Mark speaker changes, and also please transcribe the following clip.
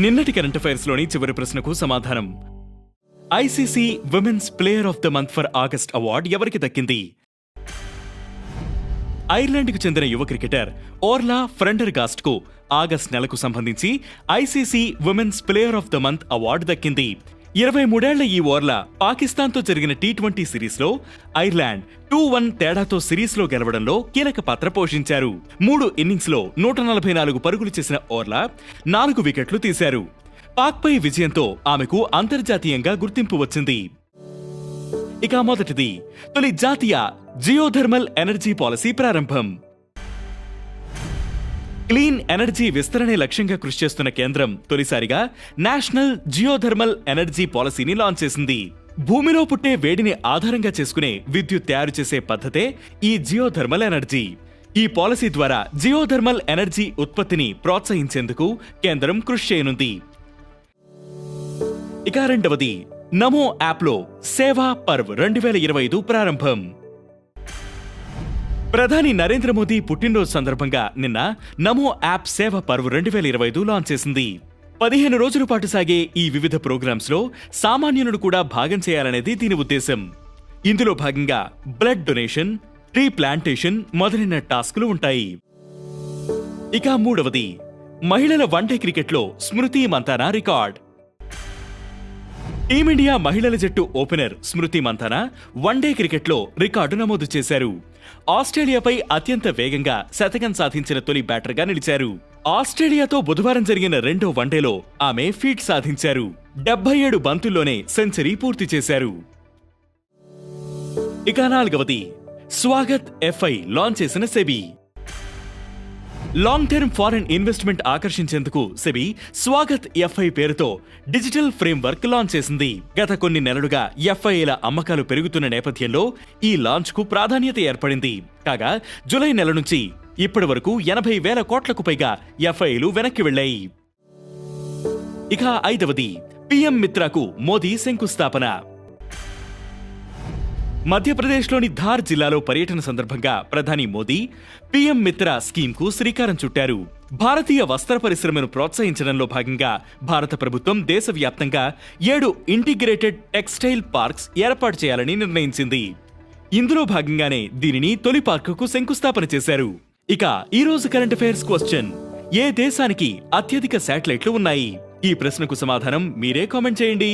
Speaker 1: నిన్నటి current affairs లోని చివరి ప్రశ్నకు సమాధానం. ICC women's player of the month for August award ఎవరికి దక్కింది? ఐర్లాండ్ కు చెందిన యువ క్రికెటర్ ఓర్లా ఫ్రెండర్గాస్ట్ కు ఆగస్ట్ నెలకు సంబంధించి ICC women's player of the month award దక్కింది. 23 ఏళ్ల ఈ ఓర్లా పాకిస్తాన్తో జరిగిన టీ20 సిరీస్లో ఐర్లాండ్ 2-1 తేడాతో సిరీస్లో గెలవడంలో కీలక పాత్ర పోషించారు. 3 ఇన్నింగ్స్లో 144 పరుగులు చేసిన ఓర్లా 4 వికెట్లు తీశారు. పాక్పై విజయంతో ఆమెకు అంతర్జాతీయంగా గుర్తింపు వచ్చింది. ఇక మొదటిది, తొలి జాతీయ జియోథర్మల్ ఎనర్జీ పాలసీ ప్రారంభం. క్లీన్ ఎనర్జీ విస్తరణే లక్ష్యంగా కృషి చేస్తున్న కేంద్రం తొలిసారిగా నేషనల్ జియోథర్మల్ ఎనర్జీ పాలసీని లాంచ్ చేసింది. భూమిలో పుట్టే వేడిని ఆధారంగా చేసుకునే విద్యుత్ తయారు చేసే పద్ధతే ఈ జియోథర్మల్ ఎనర్జీ. ఈ పాలసీ ద్వారా జియోథర్మల్ ఎనర్జీ ఉత్పత్తిని ప్రోత్సహించేందుకు కేంద్రం కృషి చేయనుంది. ఇక రెండవది, నమో యాప్లో సేవా పర్వ్ 2025 ప్రారంభం. ప్రధాని నరేంద్ర మోదీ పుట్టినరోజు సందర్భంగా నిన్న నమో యాప్ సేవ పర్వ్ 2025 లాంచ్ చేసింది. 15 రోజుల పాటు సాగే ఈ వివిధ ప్రోగ్రామ్స్ లో సామాన్యులను కూడా భాగం చేయాలనేది దీని ఉద్దేశం. ఇందులో భాగంగా బ్లడ్ డొనేషన్, ట్రీ ప్లాంటేషన్ మొదలైన టాస్కులు ఉంటాయి. ఇక మూడవది, మహిళల వన్డే క్రికెట్లో స్మృతి మంతానా రికార్డ్. టీమిండియా మహిళల జట్టు ఓపెనర్ స్మృతి మంతానా వన్డే క్రికెట్లో రికార్డు నమోదు చేశారు. ఆస్ట్రేలియాపై అత్యంత వేగంగా శతకం సాధించిన తొలి బ్యాటర్గా నిలిచారు. ఆస్ట్రేలియాతో బుధవారం జరిగిన రెండో వన్డేలో ఆమె ఫీట్ సాధించారు. 77 బంతుల్లోనే సెంచరీ పూర్తి చేశారు. ఇక నాలుగవది, స్వాగత్ ఎఫ్ఐ లాంచ్ చేసిన SEBI. Long term foreign investment ఆకర్షించేందుకు సెబీ స్వాగత్ ఎఫ్ఐ పేరుతో డిజిటల్ ఫ్రేమ్వర్క్ లాంచ్ చేసింది. గత కొన్ని నెలలుగా ఎఫ్ఐల అమ్మకాలు పెరుగుతున్న నేపథ్యంలో ఈ లాంచ్ కు ప్రాధాన్యత ఏర్పడింది. కాగా జూలై నెల నుంచి ఇప్పటి వరకు 80,000 కోట్లకు పైగా ఎఫ్ఐలు వెనక్కి వెళ్లాయి. ఇక ఐదవది, పీఎం మిత్రకు మోదీ శంకుస్థాపన. మధ్యప్రదేశ్లోని ధార్ జిల్లాలో పర్యటన సందర్భంగా ప్రధాని మోదీ పీఎం మిత్ర స్కీమ్కు శ్రీకారం చుట్టారు. భారతీయ వస్త్ర పరిశ్రమను ప్రోత్సహించడంలో భాగంగా భారత ప్రభుత్వం దేశవ్యాప్తంగా 7 ఇంటిగ్రేటెడ్ టెక్స్టైల్ పార్క్స్ ఏర్పాటు చేయాలని నిర్ణయించింది. ఇందులో భాగంగానే దీనిని తొలి పార్కుకు శంకుస్థాపన చేశారు. ఇక ఈ రోజు కరెంట్ అఫైర్స్ క్వశ్చన్: ఏ దేశానికి అత్యధిక శాటిలైట్లు ఉన్నాయి? ఈ ప్రశ్నకు సమాధానం మీరే కామెంట్ చేయండి.